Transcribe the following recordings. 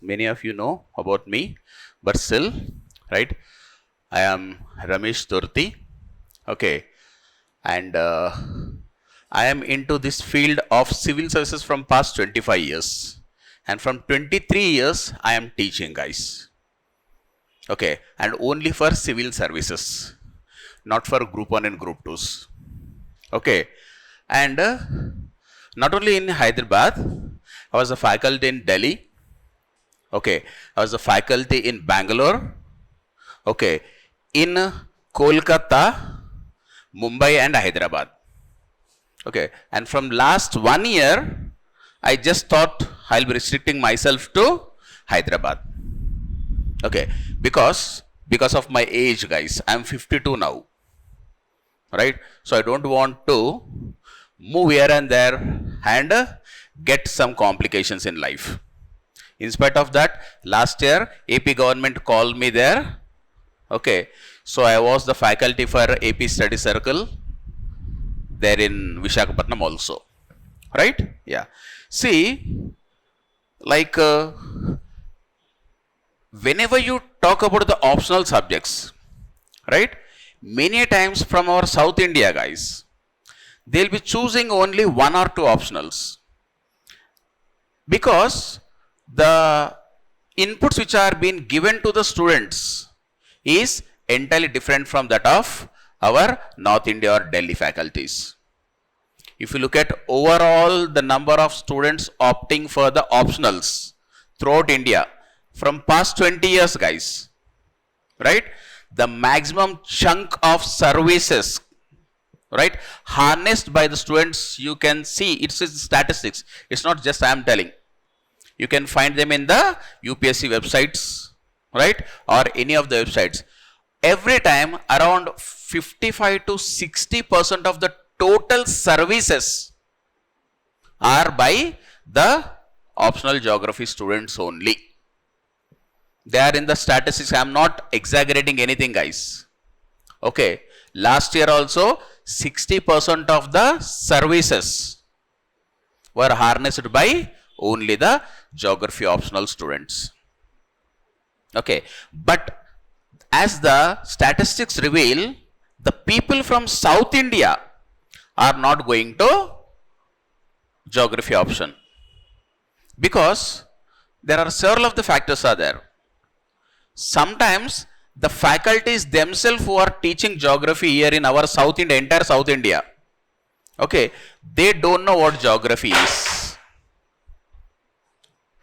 many of you know about me, but still, right? I am Ramesh Turti, okay, and I am into this field of civil services from past 25 years, and from 23 years I am teaching, guys, okay, and only for civil services, not for group 1 and group 2s, okay, and not only in Hyderabad, I was a faculty in Delhi, okay, I was a faculty in Bangalore, okay, in Kolkata, Mumbai and Hyderabad, okay, and from last 1 year, I just thought I'll be restricting myself to Hyderabad, okay, because of my age, guys, I'm 52 now, right? So I don't want to move here and there and get some complications in life. In spite of that, last year AP government called me there, okay, so I was the faculty for AP study circle there in Visakhapatnam also, right? Yeah, see, like whenever you talk about the optional subjects, right, many times from our South India, guys, they'll be choosing only 1 or 2 optionals, because the inputs which are being given to the students is entirely different from that of our North India or Delhi faculties. If you look at overall the number of students opting for the optionals throughout India from past 20 years, guys, right, the maximum chunk of services, right, harnessed by the students, you can see it's statistics. It's not just I am telling. You can find them in the UPSC websites, right, or any of the websites. Every time around 55 to 60% of the total services are by the optional geography students only. They are in the statistics. I am not exaggerating anything, guys. Okay, last year also 60% of the services were harnessed by only the geography optional students. Okay, but as the statistics reveal, the people from South India are not going to geography option, because there are several of the factors are there. Sometimes the faculties themselves who are teaching geography here in our South India, entire South India, okay, they don't know what geography is.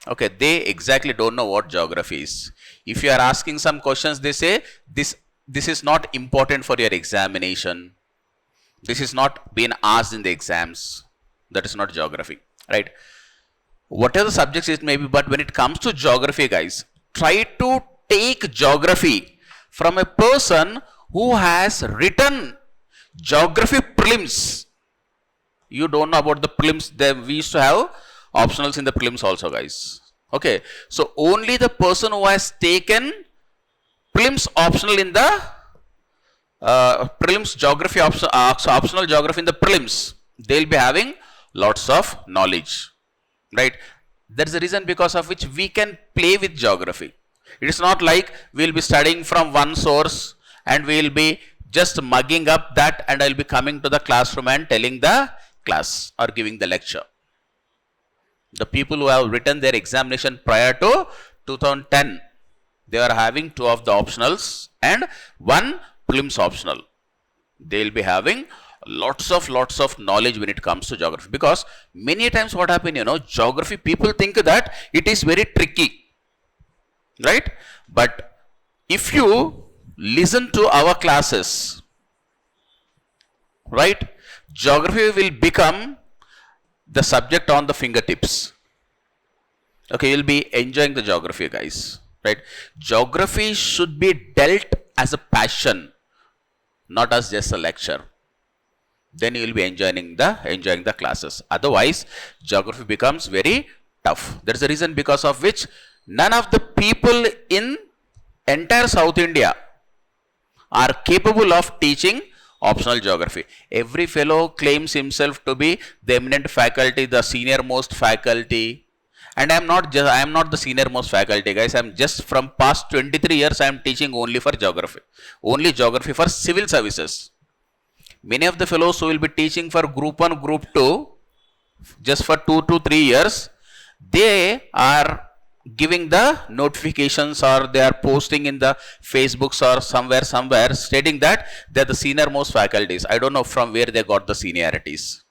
Okay, they exactly don't know what geography is. If you are asking some questions, they say this is not important for your examination. This is not being asked in the exams. That is not geography, right? Whatever the subjects it may be, but when it comes to geography, guys, try to take geography from a person who has written geography prelims. You don't know about the prelims. We used to have optionals in the prelims also, guys. Okay, so only the person who has taken prelims optional in the prelims geography optional geography in the prelims, they'll be having lots of knowledge, right? That's the reason because of which we can play with geography. It is not like we'll be studying from one source and we'll be just mugging up that and I'll be coming to the classroom and telling the class or giving the lecture. The people who have written their examination prior to 2010, they are having 2 of the optionals and 1 prelims optional. They'll be having lots of knowledge when it comes to geography, because many times what happens, you know, geography, people think that it is very tricky, right? But if you listen to our classes, right, geography will become the subject on the fingertips. Okay, you'll be enjoying the geography, guys, right? Geography should be dealt as a passion, not as just a lecture. Then you will be enjoying the classes. Otherwise, geography becomes very tough. That is the reason because of which none of the people in entire South India are capable of teaching optional geography. Every fellow claims himself to be the eminent faculty, the senior most faculty, And I am not the senior most faculty, guys. I am just from past 23 years I am teaching only for geography. Only geography for civil services. Many of the fellows who will be teaching for group 1, group 2 just for 2 to 3 years, they are giving the notifications or they are posting in the Facebooks or somewhere stating that they are the senior most faculties. I don't know from where they got the seniorities.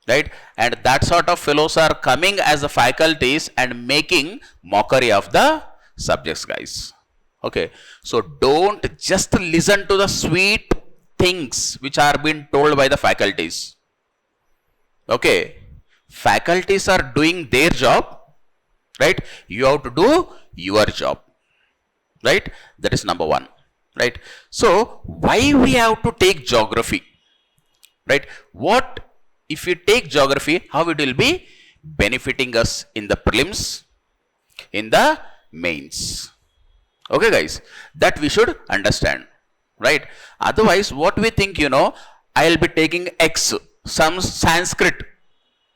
Right? And that sort of fellows are coming as the faculties and making mockery of the subjects, guys. Okay. So don't just listen to the sweet things which are being told by the faculties. Okay. Faculties are doing their job. Right? You have to do your job. Right? That is number one. Right? So why we have to take geography? Right? What if we take geography, how it will be benefiting us in the prelims, in the mains? Okay, guys, that we should understand, right? Otherwise, what we think, I will be taking X, some Sanskrit,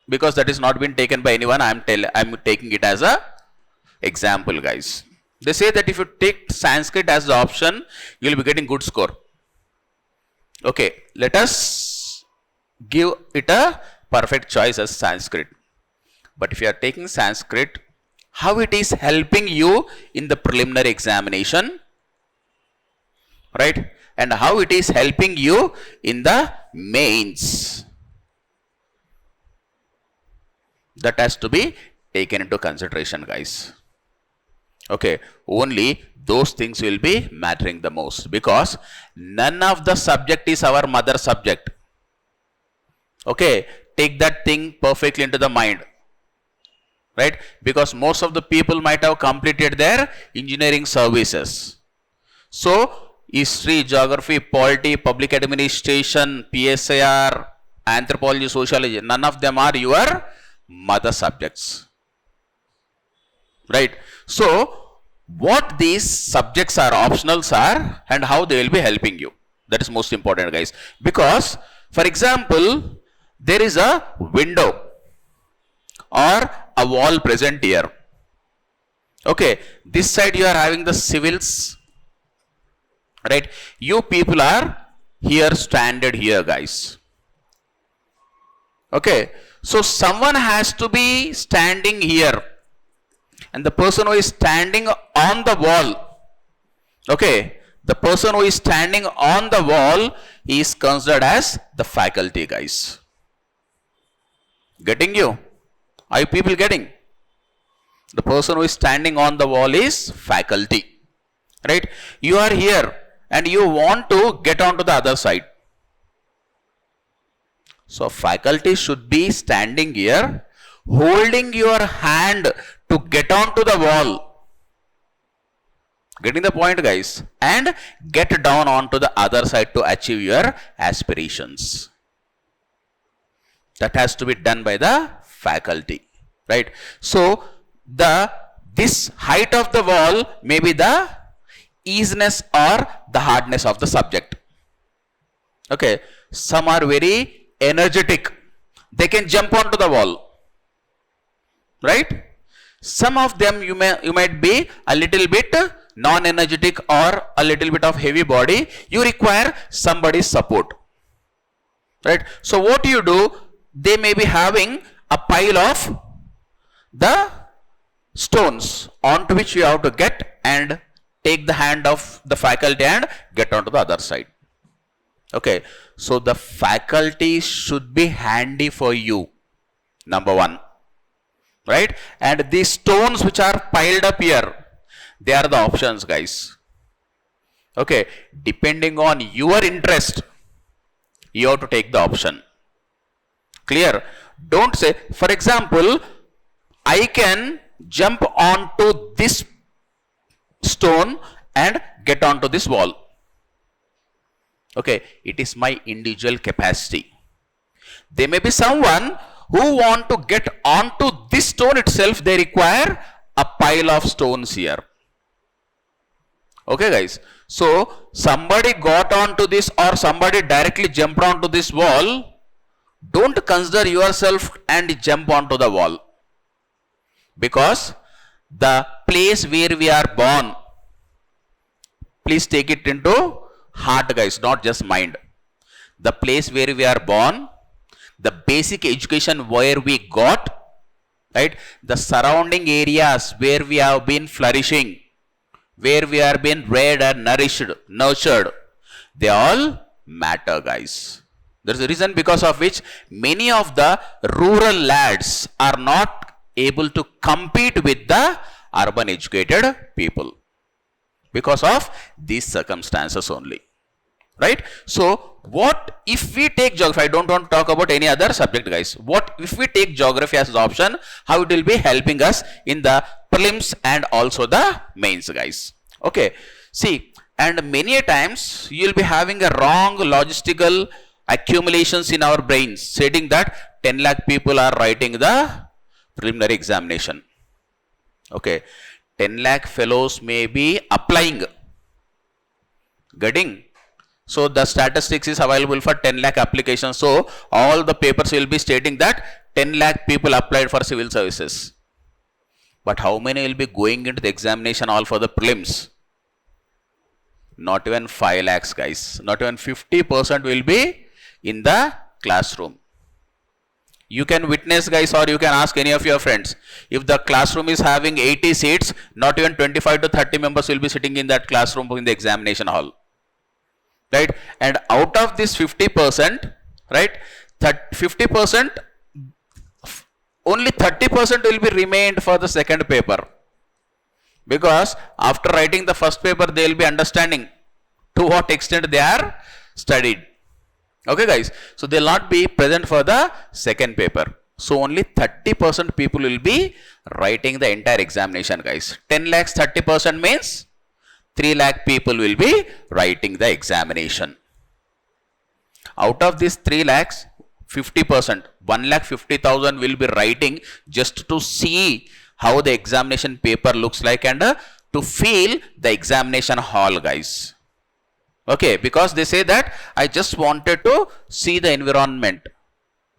because that is not been taken by anyone. I am taking it as a example, guys. They say that if you take Sanskrit as the option, you will be getting good score. Okay, let us give it a perfect choice as Sanskrit. But if you are taking Sanskrit, how it is helping you in the preliminary examination, right? And how it is helping you in the mains, that has to be taken into consideration, guys. Okay, only those things will be mattering the most, because none of the subject is our mother subject. Okay, take that thing perfectly into the mind, right? Because most of the people might have completed their engineering services. So, history, geography, polity, public administration, PSIR, anthropology, sociology, none of them are your mother subjects, right? So, what these subjects are, optionals are, and how they will be helping you. That is most important, guys. Because, for example, there is a window or a wall present here. Okay, this side you are having the civils, right? You people are here, standard here, guys. Okay, so someone has to be standing here, and the person who is standing on the wall, okay, the person who is standing on the wall is considered as the faculty, guys. Getting you? Are you people getting? The person who is standing on the wall is faculty, right? You are here and you want to get onto the other side. So faculty should be standing here, holding your hand to get onto the wall. Getting the point, guys? And get down onto the other side to achieve your aspirations. That has to be done by the faculty, right? So this height of the wall may be the easiness or the hardness of the subject. Okay, some are very energetic, they can jump onto the wall, right? Some of them you might be a little bit non-energetic or a little bit of heavy body, you require somebody's support, right? So what do? They may be having a pile of the stones onto which you have to get and take the hand of the faculty and get onto the other side. Okay, so the faculty should be handy for you, number one, right? And these stones which are piled up here, they are the options, guys. Okay, depending on your interest, you have to take the option. Clear? Don't say, for example, I can jump onto this stone and get onto this wall. Okay, it is my individual capacity. There may be someone who want to get onto this stone itself, they require a pile of stones here. Okay, guys. So somebody got onto this or somebody directly jumped onto this wall, don't consider yourself and jump onto the wall. Because the place where we are born, please take it into heart guys, not just mind. The place where we are born, the basic education where we got, right? The surrounding areas where we have been flourishing, where we are being reared and nourished, nurtured, they all matter guys. There is a reason because of which many of the rural lads are not able to compete with the urban educated people because of these circumstances only, right? So what if we take geography? I don't want to talk about any other subject guys. What if we take geography as the option? How it will be helping us in the prelims and also the mains guys. Okay, see, and many a times you will be having a wrong logistical accumulations in our brains stating that 10 lakh people are writing the preliminary examination. Okay, 10 lakh fellows may be applying, getting. So the statistics is available for 10 lakh applications. So all the papers will be stating that 10 lakh people applied for civil services. But how many will be going into the examination all for the prelims? Not even 5 lakhs guys. Not even 50% will be in the classroom. You can witness guys, or you can ask any of your friends. If the classroom is having 80 seats, not even 25 to 30 members will be sitting in that classroom in the examination hall. Right? And out of this 50%, right, 50%, only 30% will be remained for the second paper. Because after writing the first paper, they will be understanding to what extent they are studied. Okay guys, so they will not be present for the second paper. So only 30% people will be writing the entire examination guys. 10 lakhs 30% means 3 lakh people will be writing the examination. Out of this 3 lakhs, 50%, 1,50,000 will be writing just to see how the examination paper looks like and to feel the examination hall guys. Okay, because they say that I just wanted to see the environment.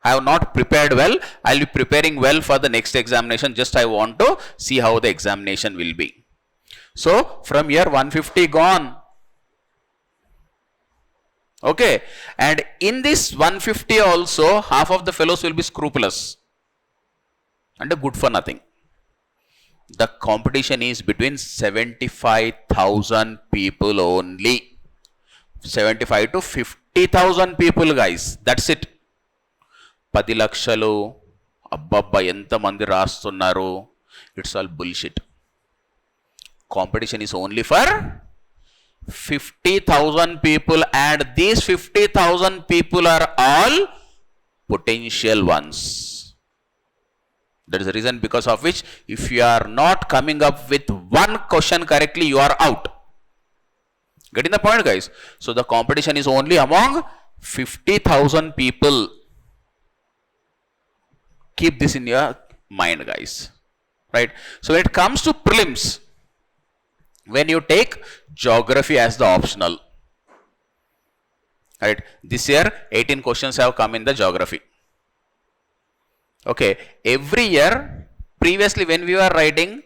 I have not prepared well. I will be preparing well for the next examination. Just I want to see how the examination will be. So from here 150 gone. Okay, and in this 150 also half of the fellows will be scrupulous and good for nothing. The competition is between 75,000 people only. 75 to 50,000 people guys. That's it. 10 లక్షలు అబ్బబ్బా ఎంతమంది రాస్తున్నారు. It's all bullshit. Competition is only for 50,000 people, and these 50,000 people are all potential ones. That is the reason because of which if you are not coming up with one question correctly, you are out. Getting the point guys? So the competition is only among 50,000 people. Keep this in your mind guys. Right? So when it comes to prelims, when you take geography as the optional, right, this year 18 questions have come in the geography. Okay, every year previously when we were writing,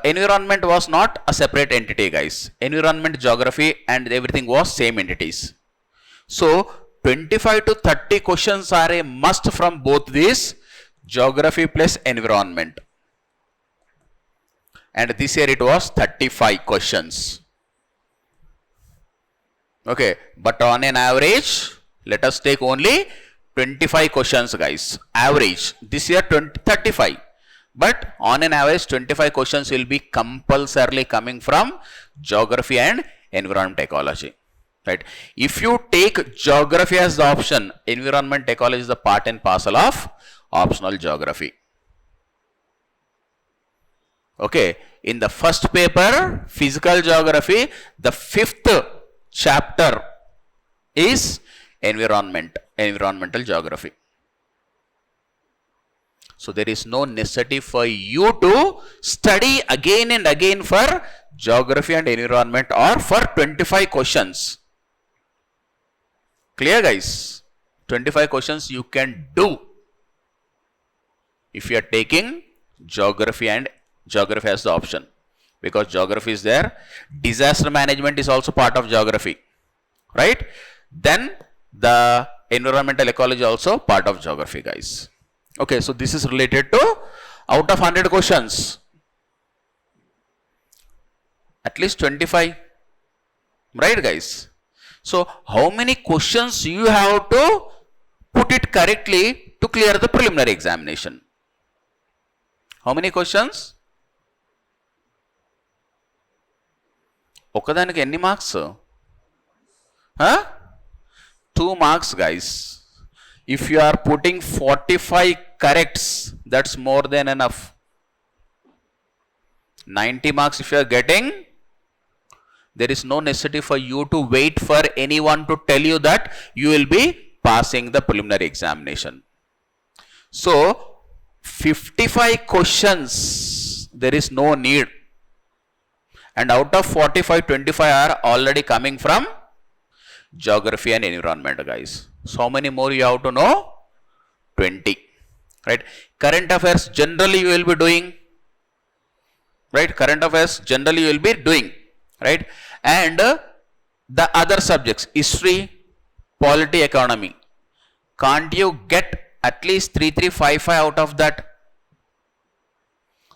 environment was not a separate entity guys. Environment, geography and everything was same entities. So 25 to 30 questions are a must from both these, geography plus environment. And this year it was 35 questions. Okay, but on an average, let us take only 25 questions guys. Average. This year 35. But on an average 25 questions will be compulsorily coming from geography and environment ecology. Right. If you take geography as the option, environment ecology is the part and parcel of optional geography. Okay, in the first paper, physical geography, the 5th chapter is environmental geography. So there is no necessity for you to study again and again for geography and environment or for 25 questions. Clear guys? 25 questions you can do if you are taking Geography has the option because geography is there. Disaster management is also part of geography, right? Then the environmental ecology also part of geography, guys. Okay, so this is related to out of 100 questions, at least 25, right, guys? So how many questions you have to put it correctly to clear the preliminary examination? How many questions? ఒకదానికి ఎన్ని marks? 2 marks, guys. If you are putting 45 corrects, that's more than enough. 90 marks if you are getting, there is no necessity for you to wait for anyone to tell you that you will be passing the preliminary examination. So 55 questions, there is no need. And out of 45, 25 are already coming from geography and environment, guys. So how many more you have to know? 20, right? Current affairs generally you will be doing, right? Current affairs generally you will be doing, right? And the other subjects, history, polity, economy, can't you get at least 3355 out of that?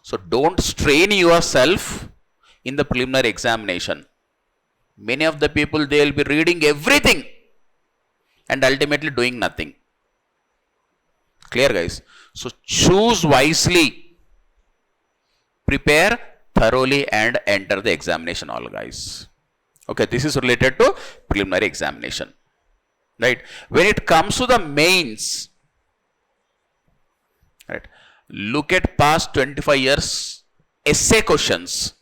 So don't strain yourself in the preliminary examination. Many of the people, they will be reading everything and ultimately doing nothing. Clear, guys? So choose wisely, prepare thoroughly and enter the examination all, guys. Okay, this is related to preliminary examination, right? When it comes to the mains, right, look at past 25 years essay questions.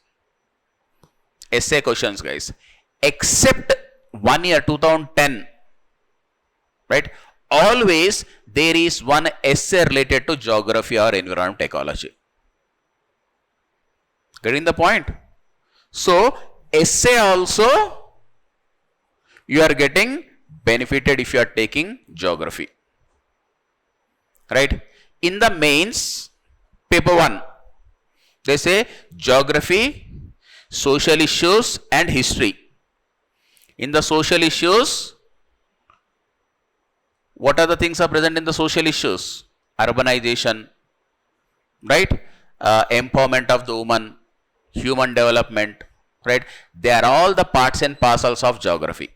Essay questions, guys, except 1 year 2010, right? Always there is one essay related to geography or environment ecology. Getting the point? So essay also you are getting benefited if you are taking geography, right? In the mains, paper 1, they say geography, social issues and history. In the social issues, what are the things are present in the social issues? Urbanization, right? Empowerment of the woman, human development, right? They are all the parts and parcels of geography.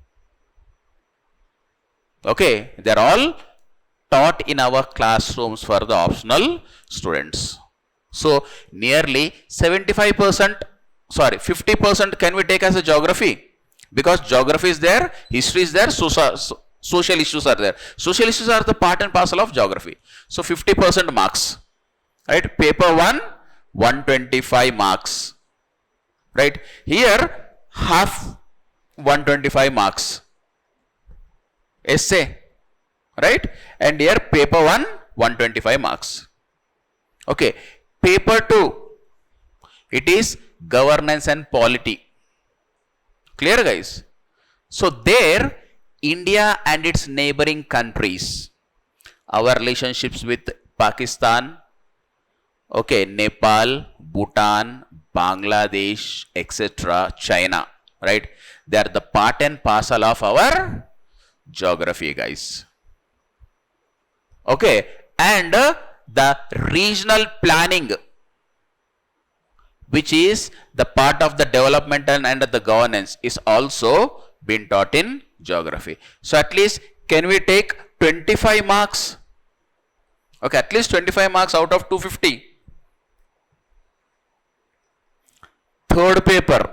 Okay, they are all taught in our classrooms for the optional students. So nearly 75%, sorry, 50% can we take as a geography, because geography is there, history is there, social issues are there. Social issues are the part and parcel of geography. So 50% marks, right? Paper 1, 125 marks, right? Here half 125 marks essay, right? And here paper 1, 125 marks. Okay, paper 2, it is governance and polity. Clear, guys? So there, India and its neighboring countries, our relationships with Pakistan, okay, Nepal, Bhutan, Bangladesh, etc., China, right? They are the part and parcel of our geography, guys. Okay, and the regional planning, which is the part of the development and the governance, is also been taught in geography. So at least can we take 25 marks? Okay, at least 25 marks out of 250. Third paper,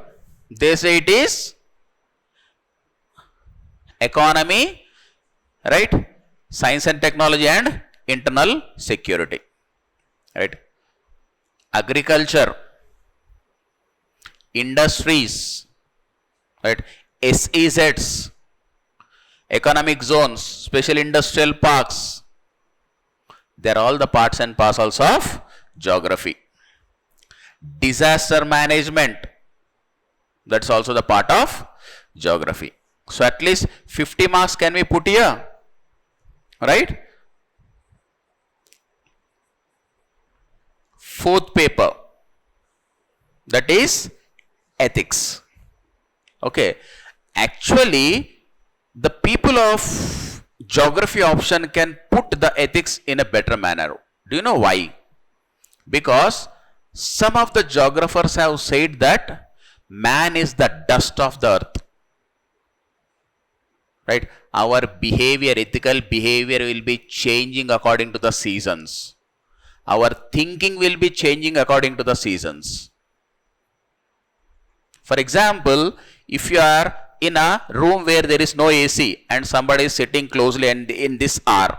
they say it is economy, right? Science and technology and internal security, right? Agriculture, industries, right? SEZs, economic zones, special industrial parks, they are all the parts and parcels of geography. Disaster management, that's also the part of geography. So at least 50 marks can we put here, right? fourth paper, that is ethics. Okay, actually the people of geography option can put the ethics in a better manner. Do you know why? Because some of the geographers have said that man is the dust of the earth. Right? Our behavior, ethical behavior will be changing according to the seasons. Our thinking will be changing according to the seasons. For example, if you are in a room where there is no AC and somebody is sitting closely and in this hour,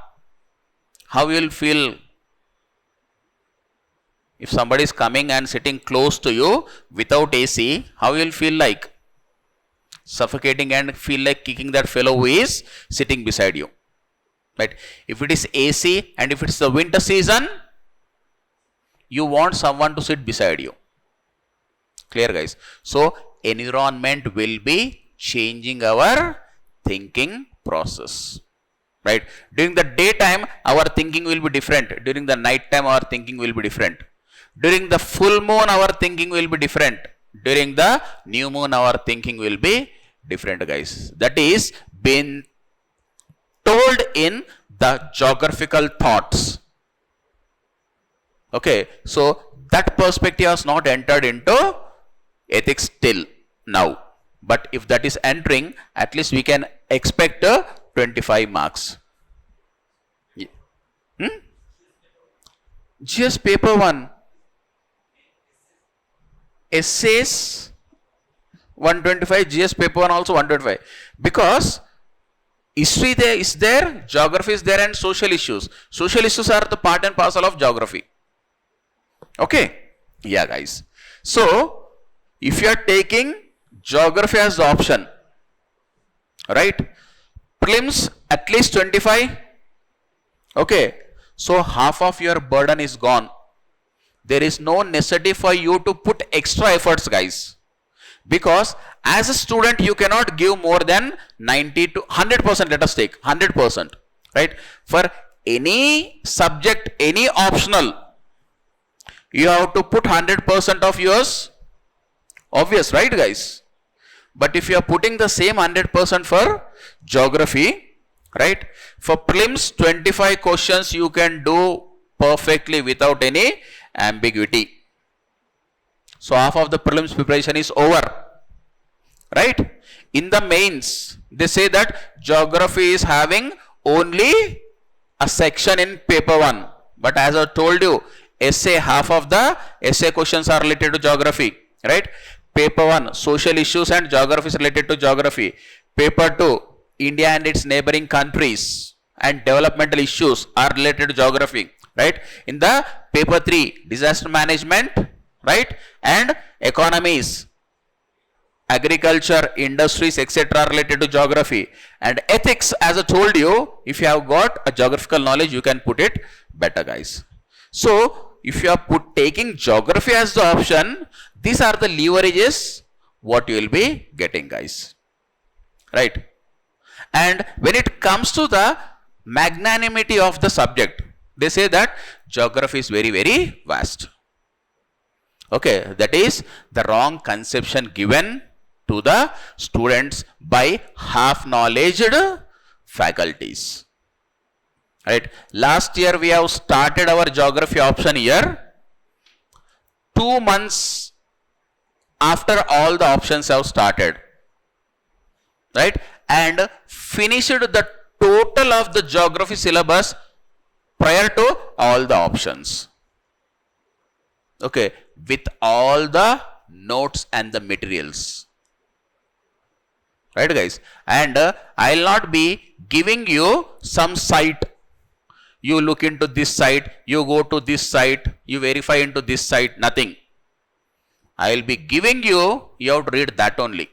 how you will feel? If somebody is coming and sitting close to you without AC, how you will feel like? Suffocating and feel like kicking that fellow who is sitting beside you. Right? If it is AC and if it's the winter season, you want someone to sit beside you. Clear, guys? So environment will be changing our thinking process. Right? During the daytime, our thinking will be different. During the night time, our thinking will be different. During the full moon, our thinking will be different. During the new moon, our thinking will be different, guys. That is been told in the geographical thoughts. Okay, so that perspective has not entered into ethics till now. But if that is entering, at least we can expect 25 marks. GS paper 1. Essays 125, GS paper 1 also 125. Because history there is there, geography is there, and social issues. Social issues are the part and parcel of geography. Okay? Yeah, guys. So, if you are taking geography as the option, right? Prelims at least 25. Okay. So, half of your burden is gone. There is no necessity for you to put extra efforts, guys. Because as a student, you cannot give more than 90 to 100%, let us take 100%. Right? For any subject, any optional, you have to put 100% of yours. Obvious, right, guys? But if you are putting the same 100% for geography, right? For prelims, 25 questions you can do perfectly without any ambiguity. So half of the prelims preparation is over. Right? In the mains, they say that geography is having only a section in paper 1. But as I told you, essay, half of the essay questions are related to geography. Right? Paper 1, social issues and geography is related to geography. Paper 2, India and its neighboring countries and developmental issues are related to geography. Right? In the paper 3, disaster management, right, and economies, agriculture, industries, etc. are related to geography. And ethics, as I told you, if you have got a geographical knowledge, you can put it better, guys. So, if you are taking geography as the option, these are the leverages what you will be getting, guys. Right? And when it comes to the magnanimity of the subject, they say that geography is very, very vast. Okay, that is the wrong conception given to the students by half-knowledged faculties. Right? Last year we have started our geography option year. 2 months after all the options have started. Right? And finished the total of the geography syllabus prior to all the options. Okay, with all the notes and the materials. Right, guys? And I will not be giving you some site. You look into this site, you go to this site, you verify into this site, nothing. I will be giving you, you have to read that only.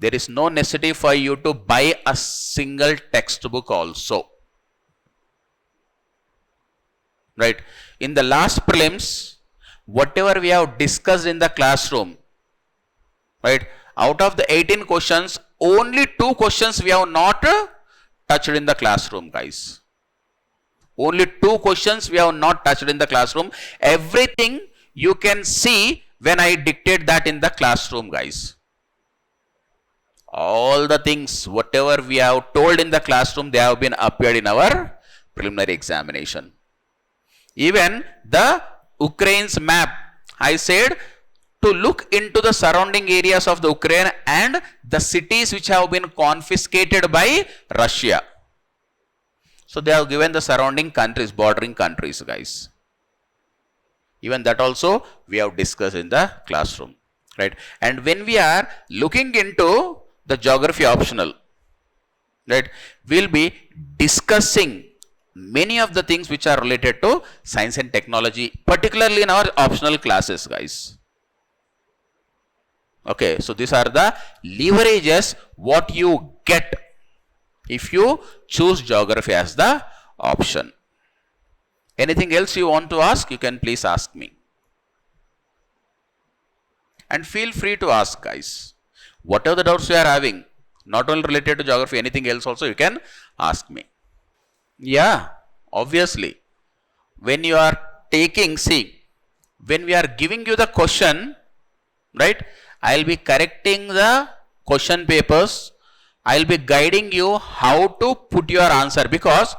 There is no necessity for you to buy a single textbook also. Right? In the last prelims, whatever we have discussed in the classroom, right? Out of the 18 questions, only 2 questions we have not touched in the classroom, guys. Only 2 questions we have not touched in the classroom. Everything you can see when I dictate that in the classroom, guys. All the things, whatever we have told in the classroom, they have been appeared in our preliminary examination. Even the Ukraine's map, I said to look into the surrounding areas of the Ukraine and the cities which have been confiscated by Russia. So they have given the surrounding countries, bordering countries, guys. Even that also we have discussed in the classroom, right? And when we are looking into the geography optional, right, we'll be discussing many of the things which are related to science and technology, particularly in our optional classes, guys. Okay, so these are the leverages what you get if you choose geography as the option. Anything else you want to ask, you can please ask me. And feel free to ask, guys. Whatever the doubts you are having, not only related to geography, anything else also you can ask me. Yeah, obviously. When you are taking, see, when we are giving you the question, right, I will be correcting the question papers. I will be guiding you how to put your answer, because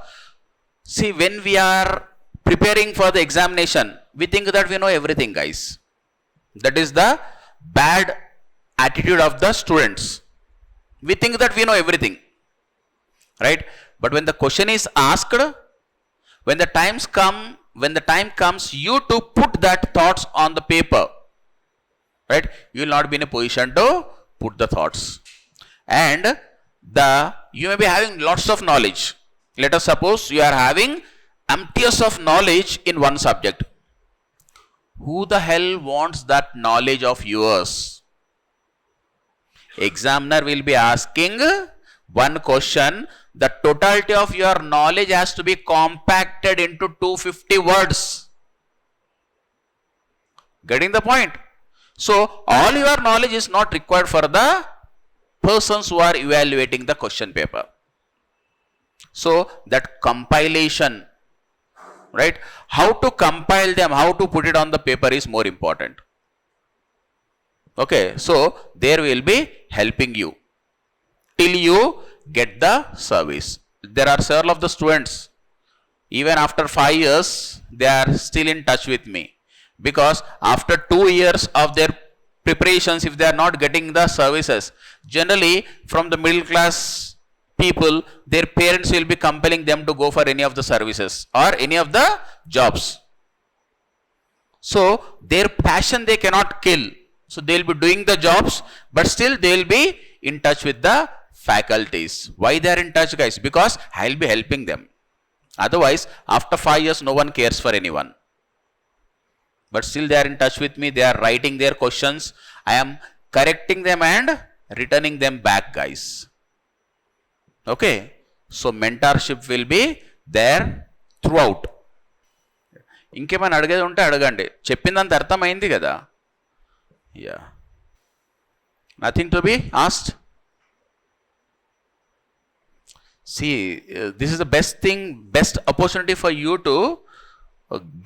see, when we are preparing for the examination, we think that we know everything, guys. That is the bad attitude of the students. We think that we know everything, right? But when the question is asked, when the time comes you to put that thoughts on the paper, right, you will not be in a position to put the thoughts. And you may be having lots of knowledge. Let us suppose you are having emptiness of knowledge in one subject. Who the hell wants that knowledge of yours? Examiner will be asking one question. The totality of your knowledge has to be compacted into 250 words. Getting the point? So, all your knowledge is not required for the persons who are evaluating the question paper. So, that compilation, right, how to compile them, how to put it on the paper is more important. Okay, so there will be helping you till you get the service. There are several of the students, even after 5 years, they are still in touch with me, because after 2 years of their preparations, if they are not getting the services, generally from the middle class people, their parents will be compelling them to go for any of the services or any of the jobs. So their passion they cannot kill. So they will be doing the jobs, but still they will be in touch with the faculties. Why they are in touch, guys? Because I will be helping them. Otherwise, after 5 years, no one cares for anyone. But still they are in touch with me. They are writing their questions. I am correcting them and returning them back, guys. Okay. So mentorship will be there throughout. ఇంకేమైనా అడిగేది ఉంటే అడగండి. చెప్పిందంత అర్థమైంది కదా? Yeah. Nothing to be asked? See, this is the best opportunity for you to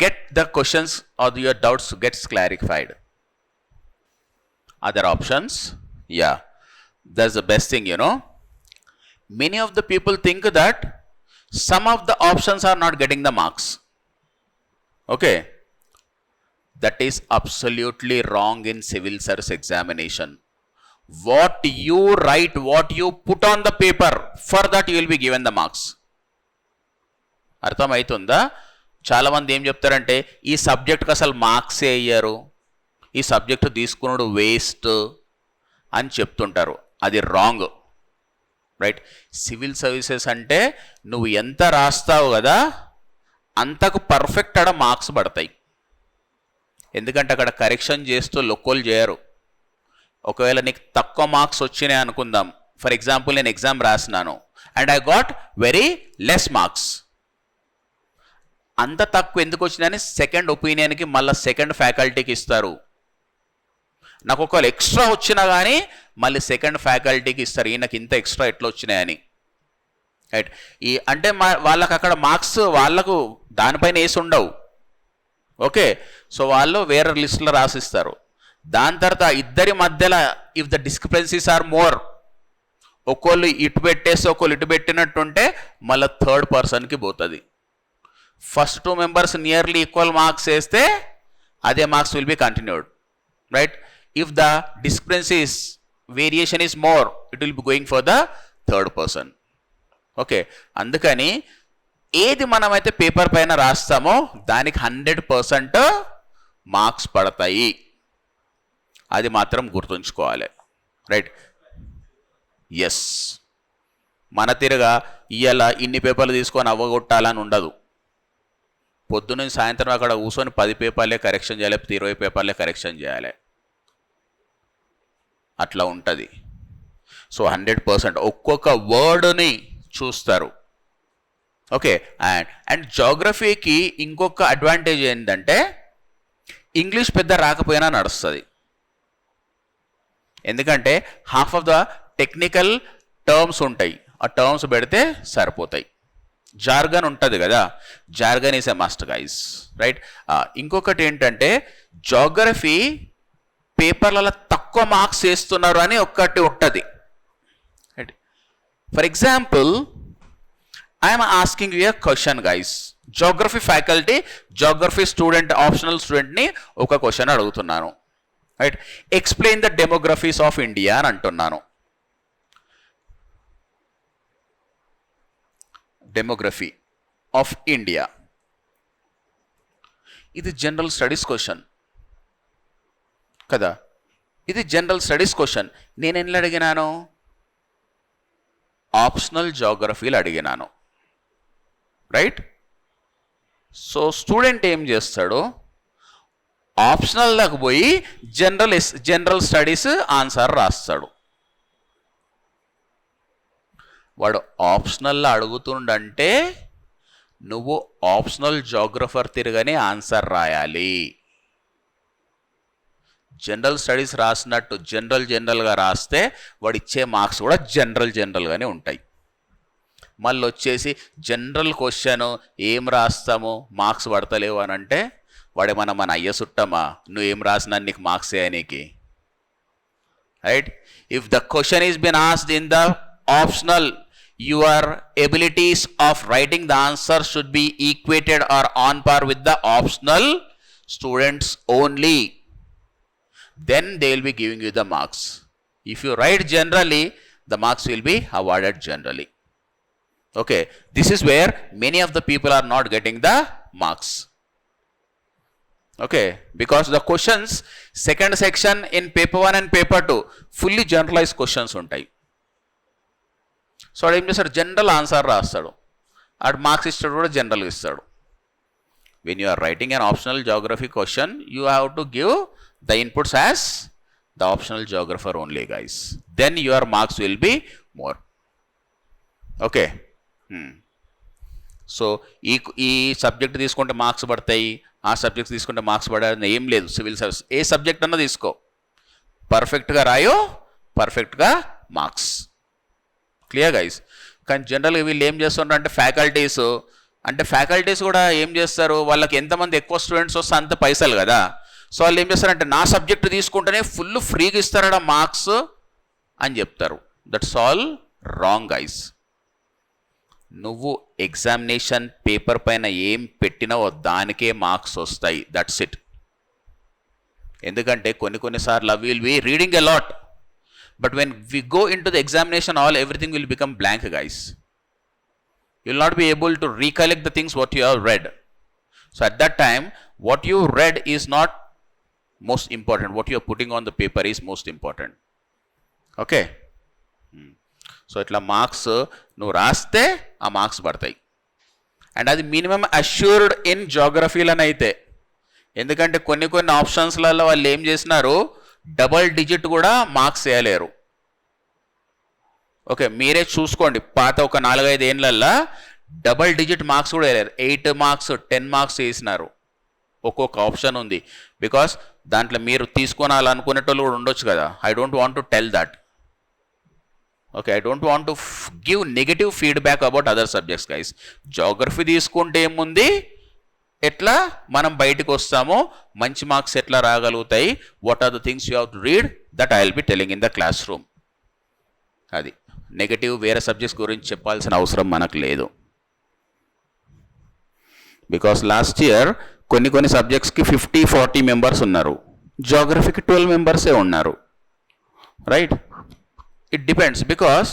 get the questions or your doubts gets clarified. Other options? Yeah. That's the best thing, you know. Many of the people think that some of the options are not getting the marks. Okay. That is absolutely wrong in civil service examination. What you write, what you put on the paper, for that you will be given the marks. అర్థమవుతుందా? చాలామంది ఏం చెప్తారంటే ఈ సబ్జెక్ట్కి అసలు మార్క్సే అయ్యారు, ఈ subject తీసుకున్నాడు వేస్ట్ అని చెప్తుంటారు. అది రాంగ్, రైట్? సివిల్ సర్వీసెస్ అంటే నువ్వు ఎంత రాస్తావు కదా అంతకు పర్ఫెక్ట్ అక్కడ మార్క్స్ పడతాయి. ఎందుకంటే అక్కడ కరెక్షన్ చేస్తూ లొక్కలు చేయరు. ఒకవేళ నీకు తక్కువ మార్క్స్ వచ్చినాయి అనుకుందాం, ఫర్ ఎగ్జాంపుల్ నేను ఎగ్జామ్ రాసినాను and I got very less marks. అంత తక్కువ ఎందుకు వచ్చిందని సెకండ్ ఒపీనియన్కి మళ్ళీ సెకండ్ ఫ్యాకల్టీకి ఇస్తారు. నాకు ఒకవేళ ఎక్స్ట్రా వచ్చినా కానీ మళ్ళీ సెకండ్ ఫ్యాకల్టీకి ఇస్తారు, ఈయనకి ఇంత ఎక్స్ట్రా ఎట్లా వచ్చినాయని. రైట్. ఈ అంటే వాళ్ళకి అక్కడ మార్క్స్ వాళ్ళకు దానిపైన వేసి ఉండవు. ఓకే, సో వాళ్ళు వేరే లిస్టులో రాసిస్తారు. దాని తర్వాత ఇద్దరి మధ్యలో if the discrepancies are more, ఒకళ్ళు ఇటు పెట్టేసి ఒకళ్ళు ఇటు పెట్టినట్టుంటే మళ్ళీ థర్డ్ పర్సన్కి పోతుంది. First 2 members nearly equal marks వేస్తే అదే marks will be continued, right. If the discrepancies variation is more, it will be going for the third person. Okay, అందుకని ఏది మనమైతే పేపర్ పైన రాస్తామో దానికి 100% మార్క్స్ పడతాయి, అది మాత్రం గుర్తుంచుకోవాలి, రైట్. ఎస్, మన తిరగా ఇవాళ ఇన్ని పేపర్లు తీసుకొని అవ్వగొట్టాలని ఉండదు. పొద్దున్న సాయంత్రం అక్కడ కూర్చొని 10 పేపర్లే కరెక్షన్ చేయాలి, 20 పేపర్లే కరెక్షన్ చేయాలి, అట్లా ఉంటుంది. సో 100% ఒక్కొక్క వర్డ్ని చూస్తారు. ఓకే, అండ్ జాగ్రఫీకి ఇంకొక అడ్వాంటేజ్ ఏంటంటే ఇంగ్లీష్ పెద్ద రాకపోయినా నడుస్తుంది. ఎందుకంటే half of the technical terms ఉంటాయి, ఆ టర్మ్స్ పెడితే సరిపోతాయి. జార్గన్ ఉంటుంది కదా, jargon is a must guys, right. ఇంకొకటి ఏంటంటే జాగ్రఫీ పేపర్లలో తక్కువ మార్క్స్ వేస్తున్నారు అని ఒక్కటి ఉంటుంది. For example, I'm asking you a question guys. Geography faculty, geography student, optional స్టూడెంట్ని ఒక క్వశ్చన్ అడుగుతున్నాను, right. Explain the demographies of India అని అంటున్నాను. డెమోగ్రఫీ ఆఫ్ ఇండియా, ఇది జనరల్ స్టడీస్ క్వశ్చన్ కదా, ఇది జనరల్ స్టడీస్ క్వశ్చన్. నేను ఎన్ని అడిగినాను? ఆప్షనల్ జాగ్రఫీలు అడిగినాను, రైట్. సో స్టూడెంట్ ఏం చేస్తాడు, ఆప్షనల్లోకి పోయి జనరల్ స్టడీస్ ఆన్సర్ రాస్తాడు. వాడు ఆప్షనల్లో అడుగుతుండంటే నువ్వు ఆప్షనల్ జాగ్రఫర్ తిరగని ఆన్సర్ రాయాలి. జనరల్ స్టడీస్ రాసినట్టు జనరల్గా రాస్తే వాడు ఇచ్చే మార్క్స్ కూడా జనరల్గానే ఉంటాయి. మళ్ళీ వచ్చేసి జనరల్ క్వశ్చన్ ఏం రాస్తాము మార్క్స్ పడతలేవు అని అంటే వాడేమన్నా మన అయ్య సుట్టమా, నువ్వు ఏం రాసినా నీకు మార్క్స్ వేయనీకి, right. If the question is been asked in the optional, your abilities of writing the answer should be equated or on par with the optional students only. Then they will be giving you the marks. If you write generally, the marks will be awarded generally. Okay, this is where many of the people are not getting the marks. Okay, because the questions second section in paper 1 and paper 2 fully generalized questions ఉంటాయి. So వాడు ఏం చేస్తాడు, general answer రాస్తాడు, ఆడు marks ఇస్తాడు కూడా జనరల్గా ఇస్తాడు. When you are writing an optional geography question, you have to give the inputs as the optional geographer only guys, then your marks will be more. Okay, so ఈ subject తీసుకుంటే marks పడతాయి, ఆ subjects తీసుకుంటే marks పడాలని ఏం లేదు. Civil service ఏ subject అన్నా తీసుకో, పర్ఫెక్ట్గా రాయో, పర్ఫెక్ట్గా మార్క్స్. Clear guys. కానీ జనరల్గా వీళ్ళు ఏం చేస్తున్నారు అంటే ఫ్యాకల్టీస్ కూడా ఏం చేస్తారు, వాళ్ళకి ఎంతమంది ఎక్కువ స్టూడెంట్స్ వస్తే అంత పైసలు కదా. సో వాళ్ళు ఏం చేస్తారంటే నా సబ్జెక్ట్ తీసుకుంటేనే ఫుల్ ఫ్రీగా ఇస్తారట మార్క్స్ అని చెప్తారు. That's all wrong guys. నువ్వు ఎగ్జామినేషన్ పేపర్ పైన ఏం పెట్టినావో దానికే మార్క్స్ వస్తాయి, దట్స్ ఇట్. ఎందుకంటే కొన్నిసార్లు will be reading a lot, but when we go into the examination, everything will become blank guys. You will not be able to recollect the things what you have read. So at that time what you read is not most important, what you are putting on the paper is most important. Okay, so itla marks nu raste aa marks padtayi, and adi minimum assured in geography lana aithe. ఎందుకంటే కొన్ని ఆప్షన్స్లలో వాళ్ళు ఏం చేసినారు, double digit కూడా marks వేయలేరు. Okay, మీరే చూసుకోండి, పాత ఒక 4-5 ఏళ్ళల్లో డబల్ డిజిట్ మార్క్స్ కూడా వేయలేరు. 8 మార్క్స్ 10 మార్క్స్ వేసినారు. ఒక్కొక్క ఆప్షన్ ఉంది, బికాస్ దాంట్లో మీరు తీసుకోవాలనుకునేటోళ్ళు కూడా ఉండొచ్చు కదా. I don't want to tell that. Okay, I don't want to give negative feedback about other subjects guys. Geography తీసుకుంటే ఏముంది, ఎట్లా మనం బయటకు వస్తామో, మంచి మార్క్స్ ఎట్లా రాగలుగుతాయి, what are the things you have to read, that I will be telling in the classroom. అది నెగటివ్ వేరే సబ్జెక్ట్స్ గురించి చెప్పాల్సిన అవసరం మనకు లేదు. బికాస్ లాస్ట్ ఇయర్ కొన్ని సబ్జెక్ట్స్కి 50-40 మెంబర్స్ ఉన్నారు, జాగ్రఫీకి 12 మెంబర్సే ఉన్నారు. Right, it depends, because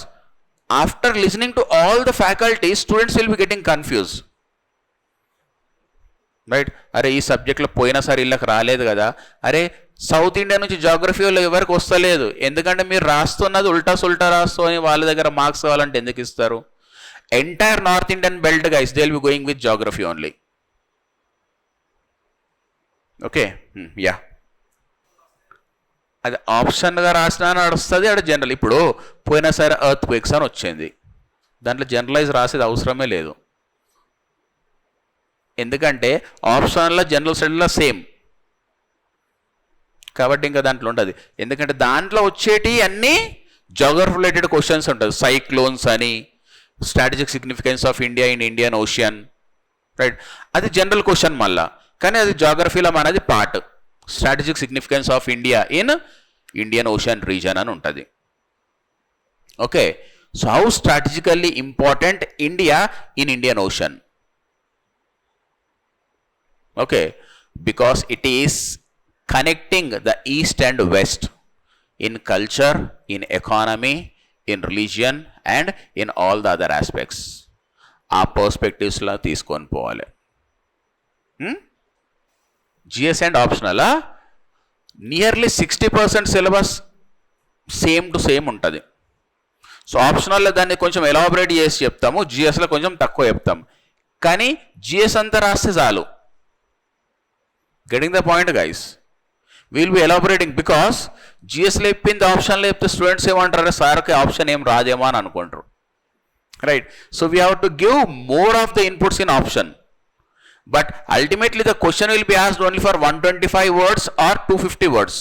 after listening to all the faculties, students will be getting confused. Right, అరే ఈ సబ్జెక్ట్లో పోయినసారి ఇళ్ళకి రాలేదు కదా, అరే సౌత్ ఇండియా నుంచి జాగ్రఫీలో ఎవరికి వస్తలేదు, ఎందుకంటే మీరు రాస్తున్నది ఉల్టా సుల్టా రాస్తూ అని వాళ్ళ దగ్గర మార్క్స్ కావాలంటే ఎందుకు ఇస్తారు? Entire north Indian belt guys, they will be going with geography only. Okay, yeah, అది ఆప్షన్గా రాసినా నడుస్తుంది, అది జనరల్. ఇప్పుడు పోయినసారి ఎర్త్ క్వేక్స్ అని వచ్చింది, దాంట్లో జనరలైజ్ రాసేది అవసరమే లేదు, ఎందుకంటే ఆప్షన్లో జనరల్ స్టడీలో సేమ్ కాబట్టి ఇంకా దాంట్లో ఉంటుంది. ఎందుకంటే దాంట్లో వచ్చేటి అన్నీ జాగ్రఫీ రిలేటెడ్ క్వశ్చన్స్ ఉంటుంది. సైక్లోన్స్ అని, strategic significance of India in Indian ocean, right, అది జనరల్ క్వశ్చన్ మళ్ళా, కానీ అది జాగ్రఫీలో మనది part. Strategic significance of India in Indian ocean reason అని ఉంటుంది. Okay, so how strategically important India in Indian ocean? Okay, because it is connecting the east and west in culture, in economy, in religion and in all the other aspects. ఆ పర్స్పెక్టివ్స్లో తీసుకొని పోవాలి. GS and optional nearly 60% syllabus same to same ఉంటుంది. సో ఆప్షనల్లో దాన్ని కొంచెం elaborate చేసి చెప్తాము, జిఎస్లో కొంచెం తక్కువ చెప్తాం, కానీ జిఎస్ అంతా రాస్తే చాలు. Getting the point guys? Will be elaborating, because జిఎస్లో చెప్పింది ఆప్షన్లో చెప్తే స్టూడెంట్స్ ఏమంటారు, సార్కి ఆప్షన్ ఏం రాదేమో అని అనుకుంటారు. Right, so we have to give more of the inputs in option. But ultimately the question will be asked only for 125 words or 250 words.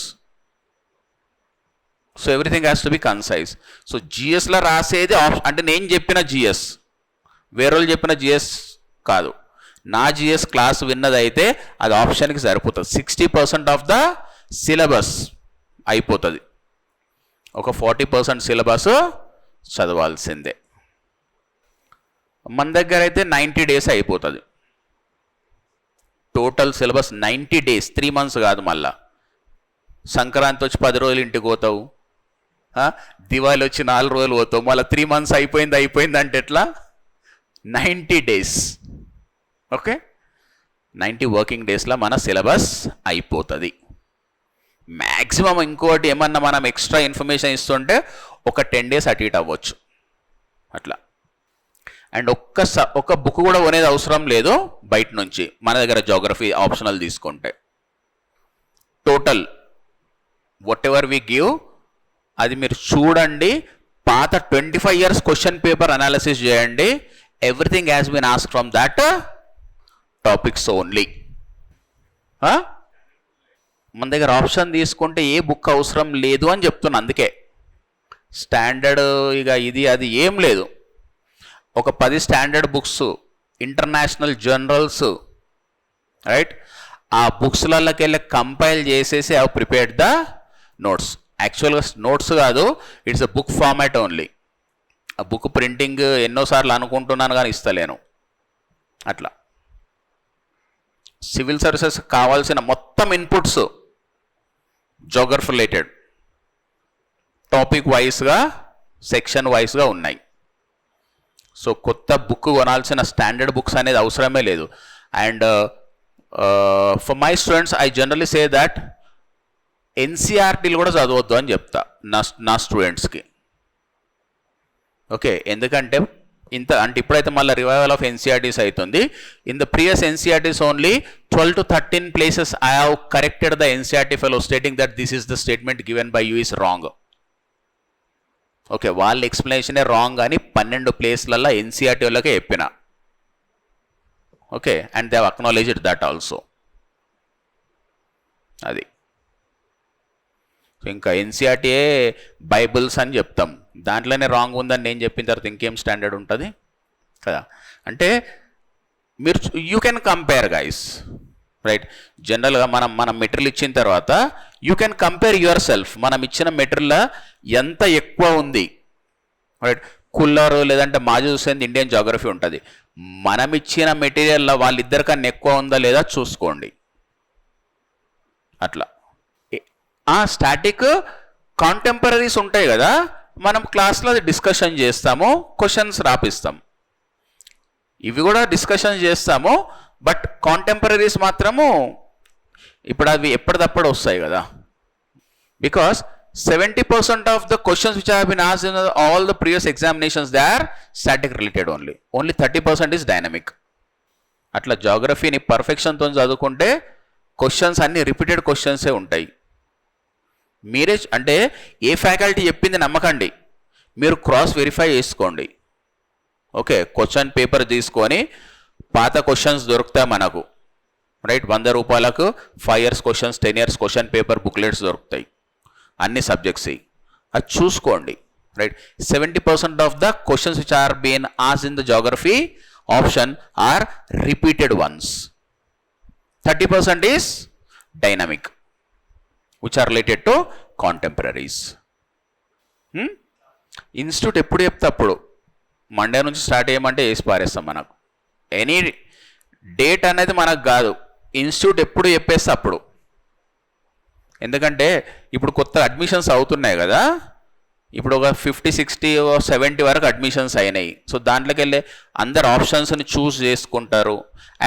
So everything has to be concise. So GS la రాసేది అంటే నేను చెప్పిన GS, వేరేళ్ళు చెప్పిన GS కాదు, నా GS class విన్నది అయితే అది ఆప్షన్కి సరిపోతుంది. 60% ఆఫ్ ద సిలబస్ అయిపోతుంది, ఒక 40% సిలబస్ చదవాల్సిందే. మన దగ్గర అయితే 90 days అయిపోతుంది టోటల్ సిలబస్. 90 days, 3 months కాదు. మళ్ళా సంక్రాంతి వచ్చి 10 రోజులు ఇంటికి పోతావు, దివాళి వచ్చి 4 రోజులు పోతావు, మళ్ళీ 3 months అయిపోయింది అంటే ఎట్లా? 90 days. ఓకే, 90 working daysలో మన సిలబస్ అయిపోతుంది. మ్యాక్సిమం ఇంకోటి ఏమన్నా మనం ఎక్స్ట్రా ఇన్ఫర్మేషన్ ఇస్తుంటే ఒక 10 days అటు ఇటు అవ్వచ్చు అట్లా. అండ్ ఒక్క బుక్ కూడా కొనేది అవసరం లేదు బయట నుంచి, మన దగ్గర జాగ్రఫీ ఆప్షనల్ తీసుకుంటే. Total whatever we give అది మీరు చూడండి, పాత 25 years క్వశ్చన్ పేపర్ అనాలిసిస్ చేయండి. Everything has been asked from that topics only. మన దగ్గర ఆప్షన్ తీసుకుంటే ఏ బుక్ అవసరం లేదు అని చెప్తున్నా. అందుకే స్టాండర్డ్ ఇక ఇది అది ఏం లేదు, ఒక 10 standard books, international journals, right, ఆ బుక్స్లకి వెళ్ళి కంపైల్ చేసేసి హ్యావ్ ప్రిపేర్డ్ ద నోట్స్. యాక్చువల్గా నోట్స్ కాదు, it's a book format only. ఆ బుక్ ప్రింటింగ్ ఎన్నోసార్లు అనుకుంటున్నాను కానీ ఇస్తలేను అట్లా. సివిల్ సర్వీసెస్ కావాల్సిన మొత్తం ఇన్పుట్స్ జోగ్రఫీ రిలేటెడ్ టాపిక్ వైజ్గా, సెక్షన్ వైజ్గా ఉన్నాయి. సో కొత్త బుక్ కొనాల్సిన స్టాండర్డ్ బుక్స్ అనేది అవసరమే లేదు. And for my students I generally say that ఎన్సీఆర్టీలు కూడా చదవద్దు అని చెప్తా నా స్టూడెంట్స్కి. ఓకే, ఎందుకంటే అంటే ఇప్పుడైతే మళ్ళీ రివైవల్ ఆఫ్ ఎన్సీఆర్టీస్ అవుతుంది. In the previous NCERTs only 12 to 13 places I have corrected the NCERT fellow stating that this is the statement given by you is wrong. Okay, వాళ్ళ ఎక్స్ప్లెనేషనే రాంగ్ అని 12 places ఎన్సీఆర్టీ వాళ్ళకే చెప్పిన. Okay, and they have acknowledged that also. అది ఇంకా ఎన్సీఆర్టీఏ Bibles అని చెప్తాం, దాంట్లోనే wrong ఉందని నేను చెప్పిన తర్వాత ఇంకేం స్టాండర్డ్ ఉంటుంది కదా. అంటే మీరు you can compare guys, right. జనరల్గా మనం మెటీరియల్ ఇచ్చిన తర్వాత you can compare your self. మనం ఇచ్చిన మెటీరియల్ ఎంత ఎక్కువ ఉంది, రైట్. కుల్లర్ లేదంటే మాజీ హుసేన్ ఇండియన్ జాగ్రఫీ ఉంటుంది, మనం ఇచ్చిన మెటీరియల్లో వాళ్ళిద్దరికన్నా ఎక్కువ ఉందా లేదా చూసుకోండి. అట్లా స్టాటిక్ కాంటెంపరీస్ ఉంటాయి కదా, మనం క్లాస్లో డిస్కషన్ చేస్తాము, క్వశ్చన్స్ రాపిస్తాం. ఇవి కూడా డిస్కషన్ చేస్తాము, బట్ కాంటెంపరీస్ మాత్రము ఇప్పుడు అవి ఎప్పటిదప్పుడు వస్తాయి కదా. Because 70% of the questions which have been asked in all the previous examinations, they are static related only. Only 30% is dynamic. అట్లా జాగ్రఫీని పర్ఫెక్షన్తో చదువుకుంటే క్వశ్చన్స్ అన్ని రిపీటెడ్ క్వశ్చన్సే ఉంటాయి. మీరే అంటే ఏ ఫ్యాకల్టీ చెప్పింది నమ్మకండి, మీరు క్రాస్ వెరిఫై చేసుకోండి. ఓకే, క్వశ్చన్ పేపర్ తీసుకొని పాత క్వశ్చన్స్ దొరుకుతాయి మనకు, రైట్. 100 రూపాయలకు 5 years questions, 10 years question paper booklets దొరుకుతాయి అన్ని సబ్జెక్ట్స్. అది చూసుకోండి, right. 70% of the questions which are been asked in the geography option are repeated ones. 30% is dynamic which are related to contemporaries. Institute ఎప్పుడు చెప్తే అప్పుడు, Monday నుంచి start చేయమంటే వేసి పారేస్తాం. మనకు ఎనీ డేట్ అనేది మనకు కాదు, ఇన్స్టిట్యూట్ ఎప్పుడు చెప్పేస్తే అప్పుడు. ఎందుకంటే ఇప్పుడు కొత్త అడ్మిషన్స్ అవుతున్నాయి కదా, ఇప్పుడు ఒక 50, 60, 70 వరకు అడ్మిషన్స్ అయినాయి. సో దాంట్లోకి వెళ్ళి అందరు ఆప్షన్స్ని చూస్ చేసుకుంటారు.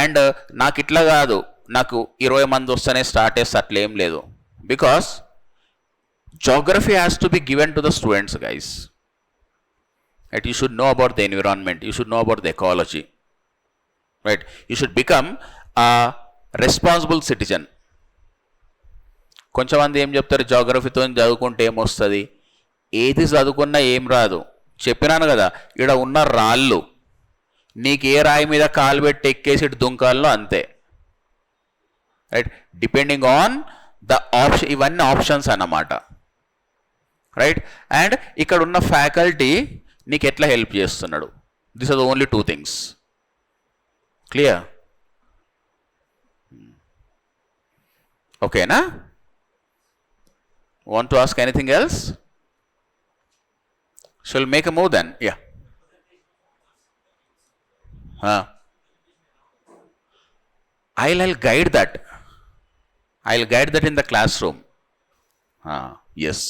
అండ్ నాకు ఇట్లా కాదు, నాకు 20 మంది వస్తేనే స్టార్ట్ చేస్తే అట్లా ఏం లేదు. Because geography has to be given to the students, guys. Right? You should know about the environment, you should know about the ecology, right? You should become a responsible citizen. కొంచెమంది ఏం చెప్తారు, జాగ్రఫీతో చదువుకుంటే ఏమొస్తుంది, ఏది చదువుకున్నా ఏం రాదు. చెప్పినాను కదా, ఇక్కడ ఉన్న రాళ్ళు నీకు ఏ రాయి మీద కాలు పెట్టి ఎక్కేసి దుంకాల్లో అంతే, right. Depending on the option, ఇవన్నీ ఆప్షన్స్ అన్నమాట, రైట్. అండ్ ఇక్కడ ఉన్న ఫ్యాకల్టీ నీకు ఎట్లా హెల్ప్ చేస్తున్నాడు, this are the only 2 things. Clear? ఓకేనా? Want to ask anything else? Shall we make a move then? Yeah. I'll guide that. I'll guide that in the classroom. Yes.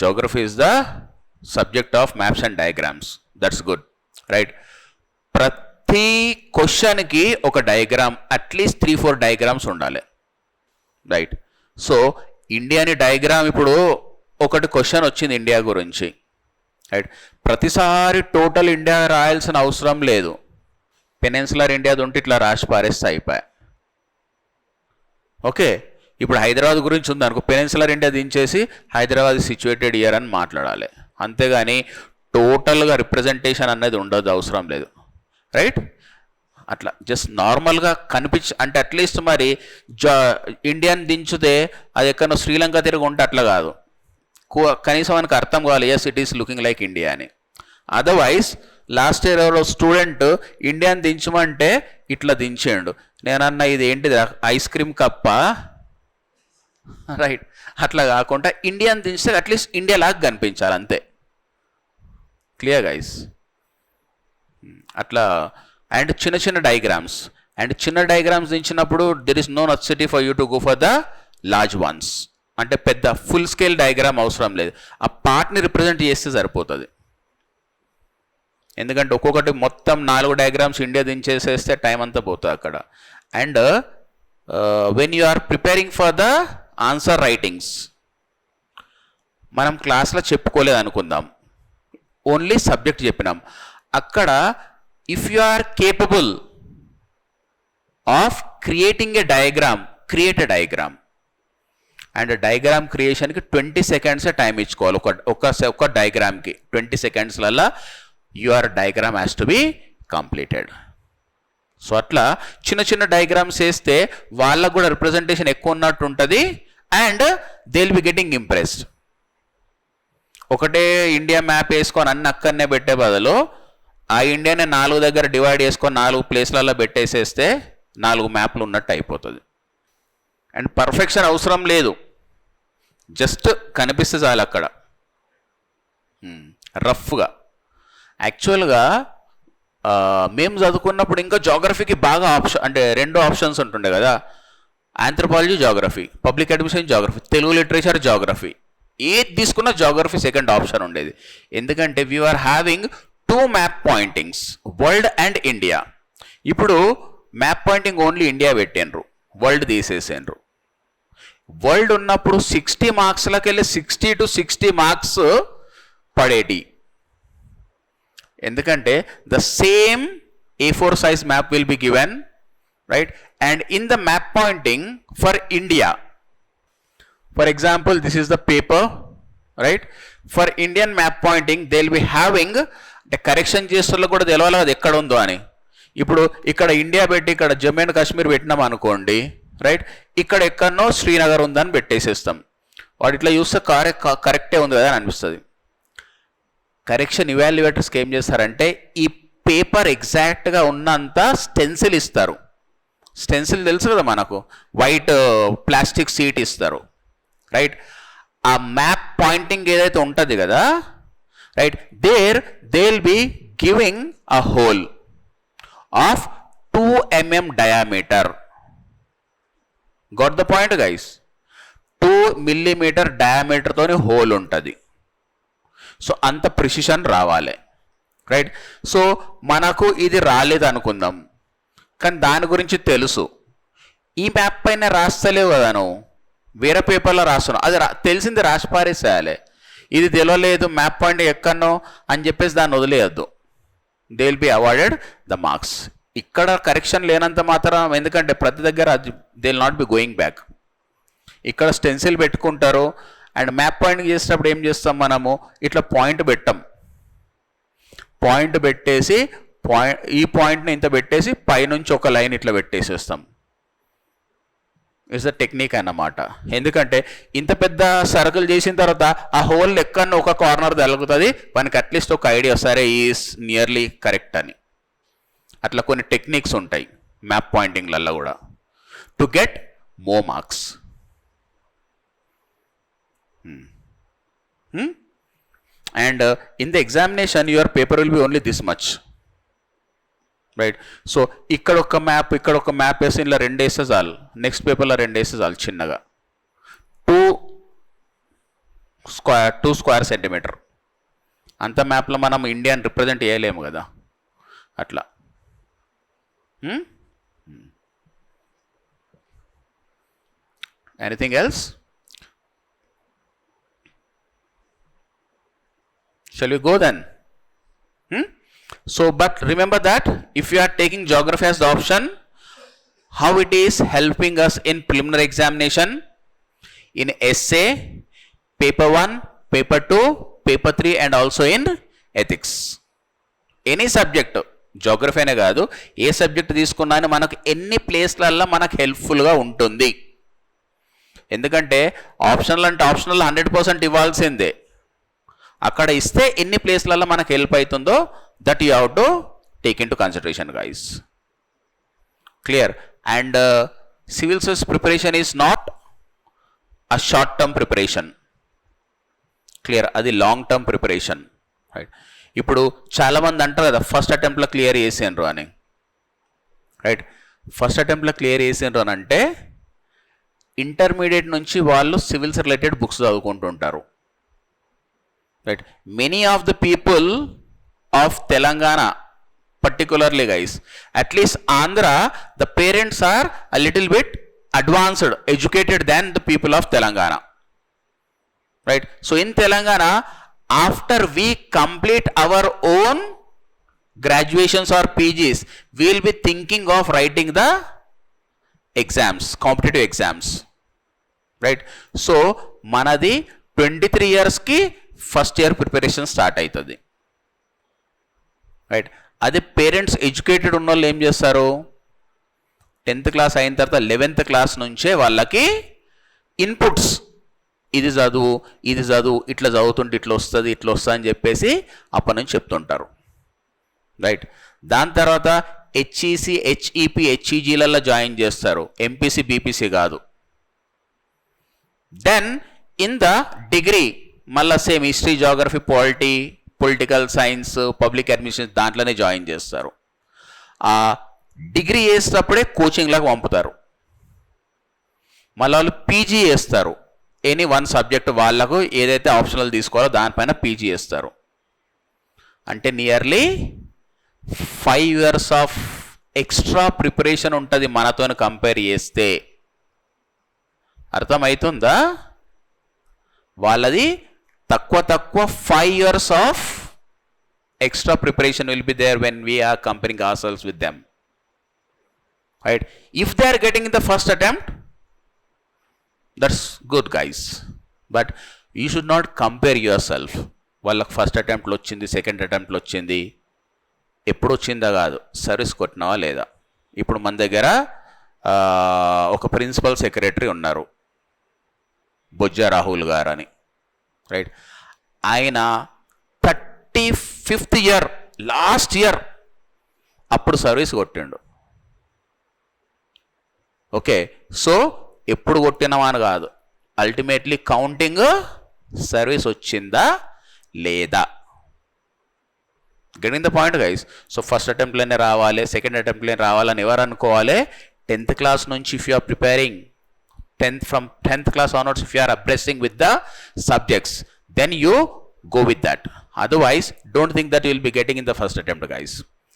Geography is the subject of maps and diagrams. That's good. Right? ప్రతి క్వశ్చన్కి ఒక diagram, at least 3-4 diagrams ఉండాలి, right. So ఇండియాని diagram, ఇప్పుడు ఒకటి question వచ్చింది India గురించి, right. ప్రతిసారి టోటల్ ఇండియా రాయాల్సిన అవసరం లేదు. పెనిన్సులర్ ఇండియాది ఉంటే ఇట్లా రాసి పారేస్తే అయిపోయా. ఓకే, ఇప్పుడు హైదరాబాద్ గురించి ఉంది అనుకో, పెనిన్సులర్ ఇండియా దించేసి హైదరాబాద్ సిచ్యువేటెడ్ ఇయర్ అని మాట్లాడాలి, అంతేగాని టోటల్గా రిప్రజెంటేషన్ అనేది ఉండదు, అవసరం లేదు, రైట్. అట్లా జస్ట్ నార్మల్గా అంటే అట్లీస్ట్ మరి ఇండియన్ దించితే అది ఎక్కడో శ్రీలంక తిరిగి ఉంటే అట్లా కాదు, కనీసం మనకు అర్థం కావాలి, yes it is looking like India అని. అదర్వైజ్ లాస్ట్ ఇయర్ ఎవరో స్టూడెంట్ ఇండియాని దించమంటే ఇట్లా దించేయండు, నేనన్నా ఇది ఏంటిది ఐస్ క్రీమ్ కప్ప, రైట్. అట్లా కాకుండా ఇండియాని దించితే అట్లీస్ట్ ఇండియా లాగా కనిపించాలి అంతే. Clear guys? అట్లా. అండ్ చిన్న చిన్న డయాగ్రామ్స్, అండ్ చిన్న డయాగ్రామ్స్ దించినప్పుడు there is no necessity for you to go for the large ones. అంటే పెద్ద ఫుల్ స్కేల్ డయాగ్రామ్ అవసరం లేదు, ఆ పార్ట్ని రిప్రజెంట్ చేస్తే సరిపోతుంది. ఎందుకంటే ఒక్కొక్కటి మొత్తం 4 డయాగ్రామ్స్ ఇండియా దించేసేస్తే టైం అంతా పోతుంది అక్కడ. And when you are preparing for the answer writings, మనం క్లాస్లో చెప్పుకోలేదు అనుకుందాం, ఓన్లీ సబ్జెక్ట్ చెప్పినాం. అక్కడ if you are capable of creating a diagram, create a diagram. And diagram క్రియేషన్కి 20 seconds టైం ఇచ్చుకోవాలి. ఒక డయాగ్రామ్కి 20 secondsలలో your diagram has to be completed. So అట్లా చిన్న చిన్న డయాగ్రామ్స్ వేస్తే వాళ్ళకు కూడా రిప్రజెంటేషన్ ఎక్కువ ఉన్నట్టు ఉంటుంది, and they will be getting impressed. ఒకటే ఇండియా మ్యాప్ వేసుకొని అన్ని అక్కడనే పెట్టే బదులు ఆ ఇండియాని 4 దగ్గర డివైడ్ చేసుకొని 4 ప్లేస్లలో పెట్టేసేస్తే 4 మ్యాప్లు ఉన్నట్టు అయిపోతుంది. అండ్ పర్ఫెక్షన్ అవసరం లేదు, జస్ట్ కనిపిస్తే చాలు అక్కడ రఫ్గా. యాక్చువల్గా మేము చదువుకున్నప్పుడు ఇంకా జాగ్రఫీకి బాగా ఆప్షన్, అంటే 2 ఆప్షన్స్ ఉంటుండే కదా, anthropology geography, public administration geography, Telugu literature geography. ఏది తీసుకున్న జాగ్రఫీ సెకండ్ ఆప్షన్ ఉండేది. ఎందుకంటే we are having 2 map pointings, world and India. ఇప్పుడు మ్యాప్ పాయింటింగ్ ఓన్లీ ఇండియా పెట్టిండ్రు, వరల్డ్ తీసేసిండ్రు. వరల్డ్ ఉన్నప్పుడు 60 మార్క్స్లకి వెళ్ళి 60 to 60 మార్క్స్ పడేటి. ఎందుకంటే the same A4 size map will be given, right? And in the map pointing for India, for example, this is the paper, right? For Indian map pointing, they will be having the correction చేస్తుల్లో కూడా తెలవాలి అది ఎక్కడ ఉందో అని. ఇప్పుడు ఇక్కడ India పెట్టి ఇక్కడ జమ్మూ అండ్ కాశ్మీర్ పెట్టినాం అనుకోండి, రైట్? ఇక్కడ ఎక్కడనో శ్రీనగర్ ఉందని పెట్టేసేస్తాం. వాడు ఇట్లా చూస్తే కరెక్టే ఉంది కదా అని అనిపిస్తుంది. కరెక్షన్ ఇవాల్యుయేటర్స్కి ఏం చేస్తారంటే ఈ పేపర్ ఎగ్జాక్ట్గా ఉన్నంత స్టెన్సిల్ ఇస్తారు. స్టెన్సిల్ తెలుసు కదా మనకు, వైట్ ప్లాస్టిక్ సీట్ ఇస్తారు, రైట్? ఆ మ్యాప్ పాయింటింగ్ ఏదైతే ఉంటుంది కదా, right, they will be giving a hole of 2 mm diameter. Got the point guys? 2 mm డయామీటర్తోని హోల్ ఉంటుంది. సో అంత ప్రిసిషన్ రావాలి, రైట్? సో మనకు ఇది రాలేదు అనుకుందాం, కానీ దాని గురించి తెలుసు. ఈ మ్యాప్ పైన రాస్తలేవు కదా నువ్వు, వేరే పేపర్లో రాస్తున్నావు, అది తెలిసింది రాసి పారేసేయాలి. ఇది తెలియలేదు మ్యాప్ పాయింట్ ఎక్కడనో అని చెప్పేసి దాన్ని వదిలేయద్దు. They will be awarded the marks. ఇక్కడ కరెక్షన్ లేనంత మాత్రం, ఎందుకంటే ప్రతి దగ్గర they will not be going back. ఇక్కడ స్టెన్సిల్ పెట్టుకుంటారు. అండ్ మ్యాప్ పాయింటింగ్ చేసేటప్పుడు ఏం చేస్తాం మనము, ఇట్లా పాయింట్ పెట్టాం, పాయింట్ పెట్టేసి ఈ పాయింట్ని ఇంత పెట్టేసి పైనుంచి ఒక లైన్ ఇట్లా పెట్టేసేస్తాం. ఇట్స్ ద టెక్నిక్ అన్నమాట. ఎందుకంటే ఇంత పెద్ద సర్కిల్ చేసిన తర్వాత ఆ హోల్ ఎక్కడో ఒక కార్నర్ తగులుతుంది, మనకి అట్లీస్ట్ ఒక ఐడియా సరే ఈజ్ నియర్లీ కరెక్ట్ అని. అట్లా కొన్ని టెక్నిక్స్ ఉంటాయి మ్యాప్ పాయింటింగ్లలో కూడా to get more marks. And in the examination your paper will be only this much, right? So ఇక్కడ ఒక మ్యాప్ వేసి ఇలా 2 వేస్తే చాలు, నెక్స్ట్ పేపర్లో 2 వేస్తే చాలు చిన్నగా. 2 స్క్వేర్ సెంటీమీటర్ అంత మ్యాప్లో మనం ఇండియాని రిప్రజెంట్ చేయలేము కదా అట్లా. Anything else? Shall we go then? So, but remember that if you are taking geography as the option, how it is helping us in preliminary examination, in essay, paper 1, paper 2, paper 3 and also in ethics. Any subject, geography అనే కాదు, ఏ subject తీసుకున్నా మనకు ఎన్ని ప్లేస్లలో మనకు హెల్ప్ఫుల్గా ఉంటుంది. ఎందుకంటే optional అంటే ఆప్షనల్ 100% ఇవ్వాల్సిందే. అక్కడ ఇస్తే ఎన్ని ప్లేస్లలో మనకు హెల్ప్ అవుతుందో that you have to take in to consideration guys. Clear? And civil service preparation is not a short term preparation. Clear? అది లాంగ్ టర్మ్ ప్రిపరేషన్, రైట్? ఇప్పుడు చాలామంది అంటారు కదా ఫస్ట్ అటెంప్ట్లో క్లియర్ చేసిండ్రు అని, రైట్? ఫస్ట్ అటెంప్ట్లో క్లియర్ చేసిండ్రు అని అంటే ఇంటర్మీడియట్ నుంచి వాళ్ళు సివిల్స్ రిలేటెడ్ బుక్స్ చదువుకుంటుంటారు, right? Many of the people of Telangana, particularly guys, at least Andhra, the parents are a little bit advanced, educated than the people of Telangana, right? So in Telangana, after we complete our own graduations or PGs, we will be thinking of writing the exams, competitive exams, right? So manadi 23 years ki first year preparation start అవుతుంది, right? అదే parents educated ఉన్న వాళ్ళు ఏం చేస్తారు, 10th class అయిన తర్వాత 11th class నుంచే వాళ్ళకి ఇన్పుట్స్, ఇది చదువు ఇది చదువు, ఇట్లా చదువుతుంటే ఇట్లా వస్తుంది అని చెప్పేసి అప్పటి నుంచి చెప్తుంటారు. రైట్. దాని తర్వాత హెచ్ఈసి హెచ్ఈపి హెచ్ఈజీలలో జాయిన్ చేస్తారు, ఎంపీసీ బీపీసీ కాదు. దెన్ ఇన్ ద డిగ్రీ మళ్ళీ same history geography polity political science public administration దాంట్లోనే జాయిన్ చేస్తారు. ఆ డిగ్రీ చేసేటప్పుడే కోచింగ్లకు పంపుతారు. మళ్ళీ వాళ్ళు పీజీ చేస్తారు, ఎనీ వన్ సబ్జెక్ట్ వాళ్ళకు ఏదైతే ఆప్షనల్ తీసుకోవాలో దానిపైన పీజీ చేస్తారు. అంటే nearly 5 years of extra preparation ఉంటుంది మనతో కంపేర్ చేస్తే. అర్థమవుతుందా? వాళ్ళది తక్కువ 5 years of extra preparation will be there when we are comparing ourselves with them. Right? If they are getting in the first attempt, that's good guys, but you should not compare yourself. వాళ్ళకి first అటెంప్ట్లో వచ్చింది, second అటెంప్ట్లో వచ్చింది, ఎప్పుడు వచ్చిందా కాదు, service కొట్టినావా లేదా. ఇప్పుడు మన దగ్గర ఒక ప్రిన్సిపల్ సెక్రటరీ ఉన్నారు, బొజ్జా రాహుల్ గారు అని. రైట్. ఆయన 35th year లాస్ట్ ఇయర్ అప్పుడు సర్వీస్ కొట్టిండు. ఓకే, సో ఎప్పుడు కొట్టినావా అని కాదు, అల్టిమేట్లీ కౌంటింగ్ సర్వీస్ వచ్చిందా లేదా. Getting the point guys. So first అటెంప్ట్లోనే రావాలి, సెకండ్ అటెంప్ట్లోనే రావాలని ఎవరు అనుకోవాలి? 10th class నుంచి if you are preparing, from 10th class onwards if you are abreasting with the subjects, then you go with that. Otherwise don't think that you will be getting in the first attempt guys.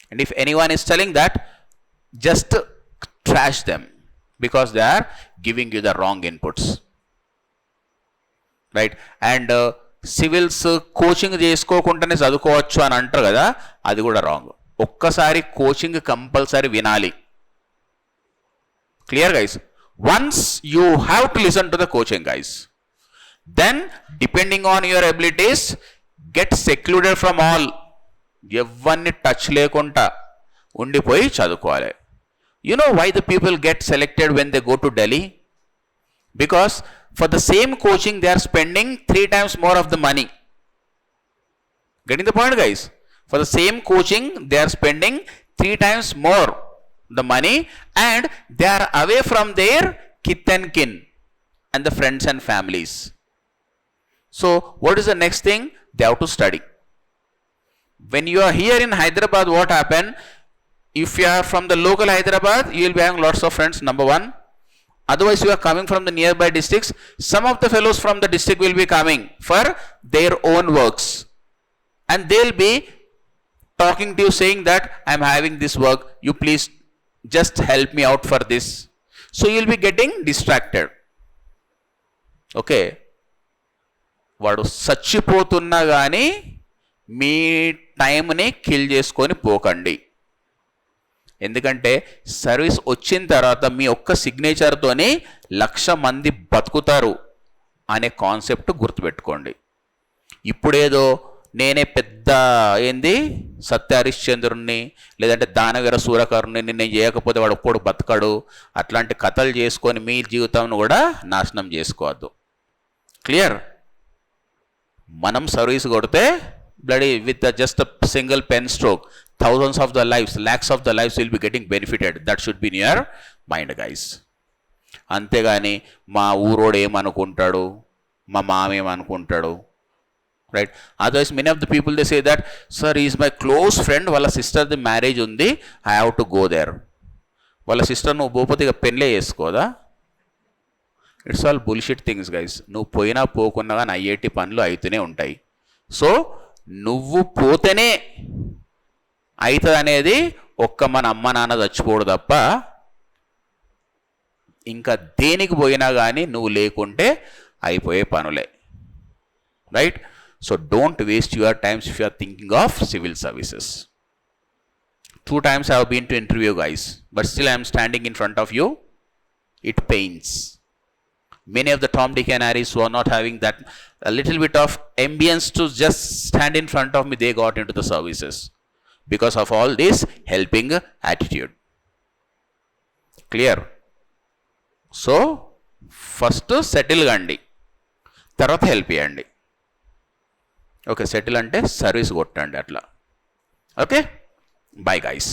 And if anyone is telling that, just trash them, because they are giving you the wrong inputs. Right. And civils coaching చేసుకోకుండానే చదువుకోవచ్చు అని అంటారు కదా, అది కూడా wrong. ఒక్కసారి coaching compulsory వినాలి. Clear guys? once you have to listen to the coaching guys, then depending on your abilities get secluded from all, ఎవ్వరిని టచ్ లేకుండా ఉండిపోయి చదువుకోవాలి. You know why the people get selected when they go to Delhi? Because for the same coaching they are spending 3 times more of the money. Getting the point guys? For the same coaching they are spending 3 times more the money, and they are away from their kith and kin and the friends and families. So what is the next thing? They have to study. When you are here in Hyderabad, what happen? If you are from the local Hyderabad, you will be having lots of friends, number one. Otherwise you are coming from the nearby districts, some of the fellows from the district will be coming for their own works, and they will be talking to you saying that I am having this work, you please just help me out for this. So you will be getting distracted. Okay, వాడు చచ్చిపోతున్నా కానీ మీ టైంని kill చేసుకొని పోకండి. ఎందుకంటే service వచ్చిన తర్వాత మీ ఒక్క సిగ్నేచర్తోని 1,00,000 మంది బతుకుతారు అనే కాన్సెప్ట్ గుర్తుపెట్టుకోండి. ఇప్పుడేదో నేనే పెద్ద ఏంది సత్య హరిశ్చంద్రుణ్ణి లేదంటే దానవీర సూరకరుణ్ణి, నేను చేయకపోతే వాడు ఒక్కడు బతకడు, అట్లాంటి కథలు చేసుకొని మీ జీవితాన్ని కూడా నాశనం చేసుకోవద్దు. క్లియర్? మనం సర్వీస్ కొడితే bloody with just single pen stroke thousands of the lives, lakhs of the lives will be getting benefited. That should be in your mind guys. అంతేగాని మా ఊరోడు ఏమనుకుంటాడు, మా మామ ఏమనుకుంటాడు, right? Otherwise many of the people they say that sir is my close friend, వాళ్ళ సిస్టర్ది marriage ఉంది, I have to go there. వాళ్ళ సిస్టర్ నువ్వు భూపతిగా పెళ్ళే చేసుకోదా? It's all bullshit things guys. నువ్వు పోయినా పోకున్నా కానీ ఐఐటి పనులు అవుతూనే ఉంటాయి. సో నువ్వు పోతేనే అవుతుంది అనేది ఒక్క మన అమ్మ నాన్న చచ్చిపోడు తప్ప ఇంకా దేనికి పోయినా కానీ నువ్వు లేకుంటే అయిపోయే పనులే. Right? So don't waste your times if you are thinking of civil services. 2 times I have been to interview guys, but still I am standing in front of you. It pains. Many of the Tom, Dick and Harrys who are not having that a little bit of ambience to just stand in front of me, they got into the services because of all this helping attitude. Clear? So first settle కండి, తర్వాత help చేయండి. Okay, settle అంటే service కొట్టండి అట్లా. Okay, bye guys.